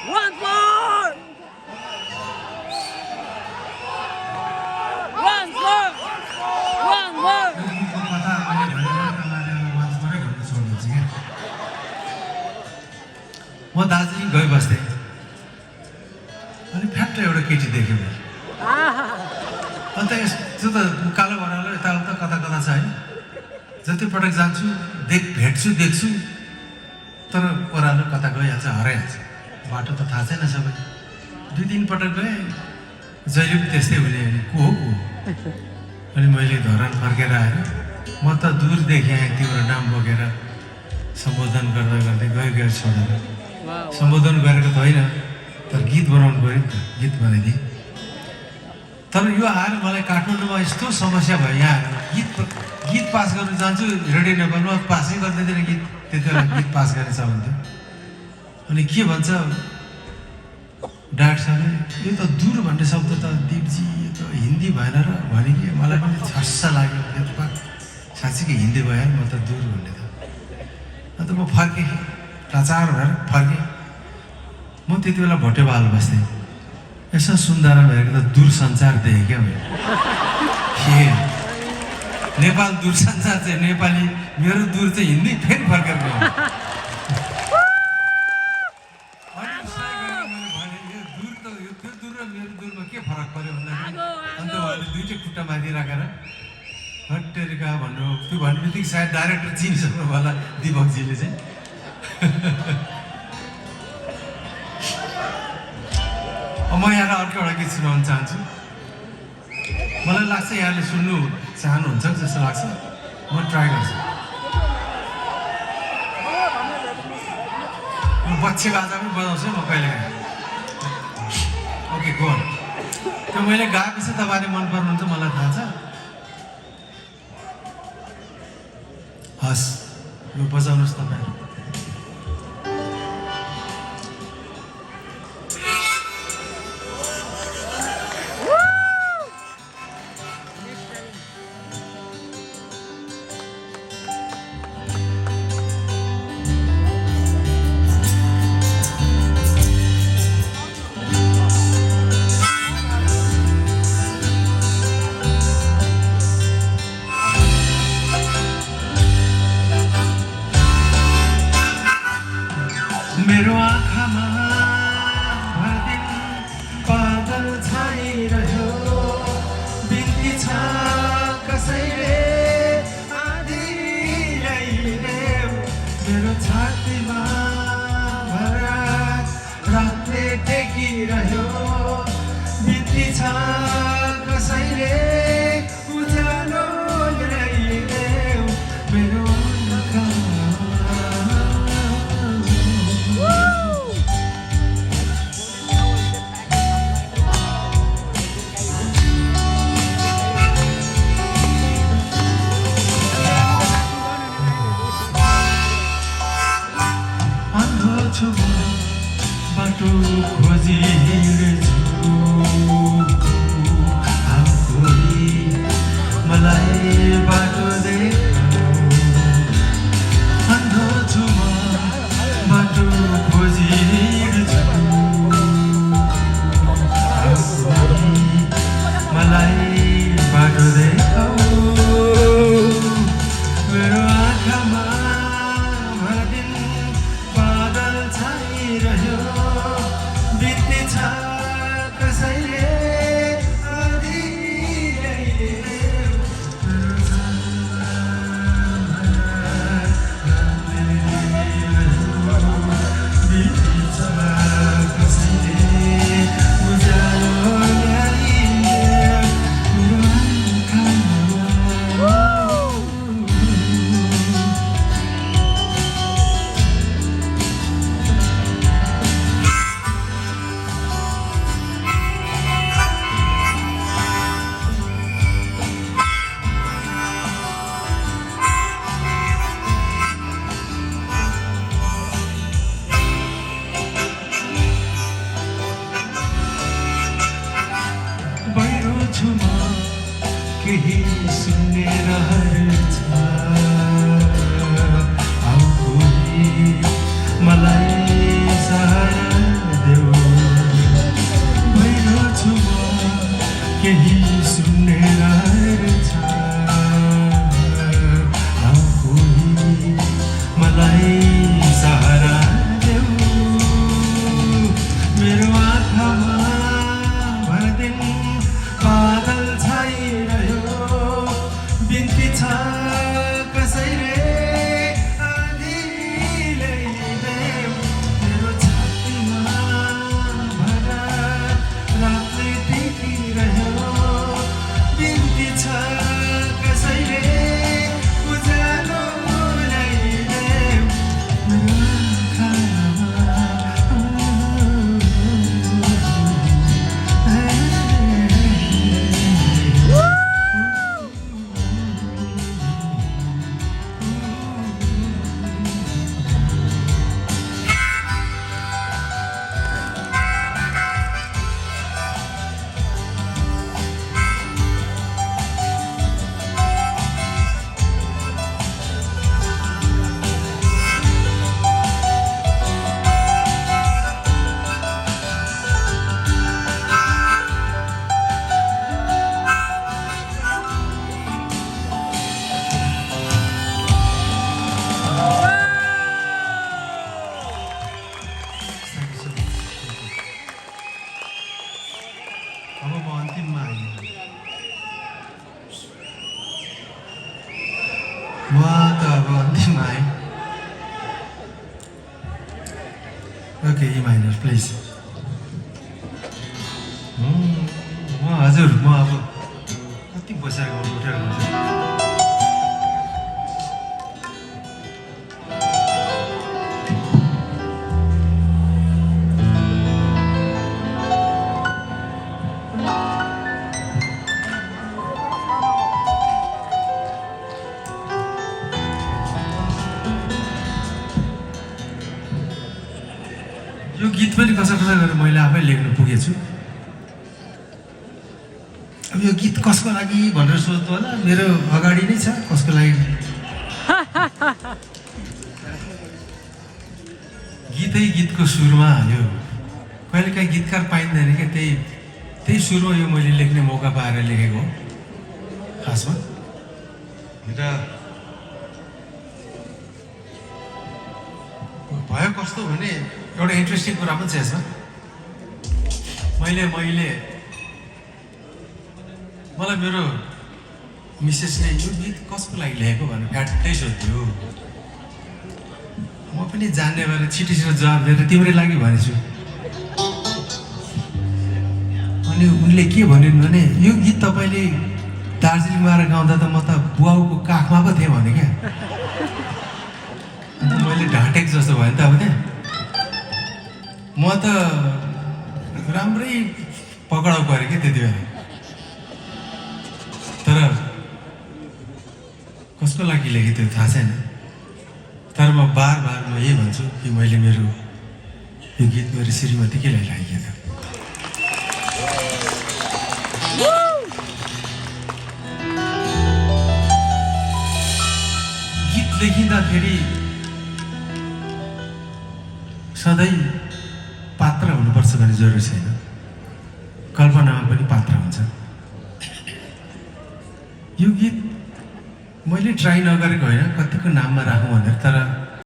One more! One more! One more! म दार्जिलिङ गइबस्थेँ अनि फ्याट्ट एउटा केटी देख्यो मैले अन्त यस्तो त कालो बनालो यताउता कता कता छ होइन जति पटक जान्छु देख्छु तर ओह्रालो कता गइहाल्छ हराइहाल्छ बाटो त थाहा छैन सबै 2-3 पटक गएँ जहिले पनि त्यस्तै हुने अनि को हो अनि मैले धरान फर्केर आएर म त दूर देखेँ तिम्रो नाम बोकेर सम्बोधन गर्दै गयो छोडेर सम्बोधन गरेको त होइन तर गीत बनाउनु पऱ्यो नि त गीत बनाइदिएँ तर यो आएर मलाई काठमाडौँमा यस्तो समस्या भयो यहाँ आएर गीत पास गर्नु जान्छु रेडियो नेपालमा पासै गर्दैन गीत त्यति बेला गीत पास गरेछ भन्थ्यो अनि के भन्छ डाक्टर साहबले यो त दूर भन्ने शब्द त दिपजी यो त हिन्दी भएन र भने कि मलाई पनि छस्स लाग्यो साँच्चीकै हिन्दी भयो म त दूर भन्ने त अन्त म फर्केँ लाचार भएर फर्केँ म त्यति बेला भोटेबाल बस्थेँ यसो सुन्दारा भएको त दूरसञ्चार देखेँ क्या मैले नेपाल दूरसञ्चार चाहिँ नेपाली मेरो दूर चाहिँ हिन्दी फेरि फर्केर गयो के फरक पर्यो भन्दाखेरि अन्त उहाँले दुईटै खुट्टा माथि राखेर हट्टेरिका भन्नु त्यो भन्ने बित्तिकै सायद डाइरेक्टर चिनिसक्नु होला दिपकजीले चाहिँ म यहाँलाई अर्को एउटा गीत सुनाउन चाहन्छु मलाई लाग्छ यहाँले सुन्नु चाहनुहुन्छ जस्तो लाग्छ म ट्राई गर्छु बच्चे बाजा पनि बजाउँछु म कहिलेकाहीँ ओके गो त्यो मैले गाएपछि तपाईँले मन पर्नुहुन्छ मलाई थाहा छ हस् लु बजाउनुहोस् तपाईँ मेरो आँखामा भरदिन बादल छाइरह्यो बिन्ती छ कसैले आधी ल्याइदेऊ मेरो छातीमा भरात रातले टेकिरह्यो बिन्ती छ कसैले उज्यालो ल्याइदेऊ मेरो बाटो खोजी हिँड्छु मलाई बाटो देखाऊ अन्धो छु म बाटो खोजी हिँड्छु मलाई बाटो देखाऊ मेरो आँखामा कसैले आधी ल्याइदेऊ केही सुन्ने रहेछ कोही मलाई सहारा देऊ मेरो आँखामा भरदिन बादल छाइरह्यो बिन्ती छ कसैले आँधी ल्याइदेऊ मेरो छातीमा भरा रातले देखिरह्यो बिन्ती छ कसैले उज्यालो ल्याइदेऊ मेरो अब म अन्तिममा आएँ म त अब अन्तिममा आएँ ओके ई माइनर प्लिज हजुर म अब कति बसेर उठेर गर्छु यो गीत पनि कसो गरेर मैले आफै लेख्न पुगेछु अब यो गीत कसको लागि भनेर सोध्नु होला मेरो अगाडि नै छ कसको लागि गीतै गीतको सुरमा यो कहिलेकाहीँ गीतकार पाइँदैन क्या त्यही सुरमा यो मैले लेख्ने मौका पाएर लेखेको हो खासमा र भयो कस्तो भने एउटा इन्ट्रेस्टिङ कुरा पनि छ यसमा मलाई मेरो मिसेसले यो गीत कसको लागि लेखेको भनेर फ्याट्टै सोध्यो म पनि जान्ने भएर छिटो जवाब दिएर तिम्रै लागि भनेछु अनि उनले के भनिन् भने यो गीत तपाईँले दार्जिलिङमा आएर गाउँदा त म त बुवाउको काखमा पो थिएँ भने क्या अन्त मैले ढाँटेको जस्तो भयो नि त अब त्यहाँ म त राम्रै पक्राउ परेँ कि त्यति बेला तर कसको लागि लेखेँ त्यो थाहा छैन तर म बार म यही भन्छु कि मैले मेरो यो गीत मेरो श्रीमतीकै लागि लागेको गीत लेखिँदाखेरि सधैँ पात्र हुनुपर्छ भन्ने जरुरी छैन कल्पनामा पनि पात्र हुन्छ यो गीत मैले ट्राई नगरेको होइन कतिको नाममा राखौँ भनेर तर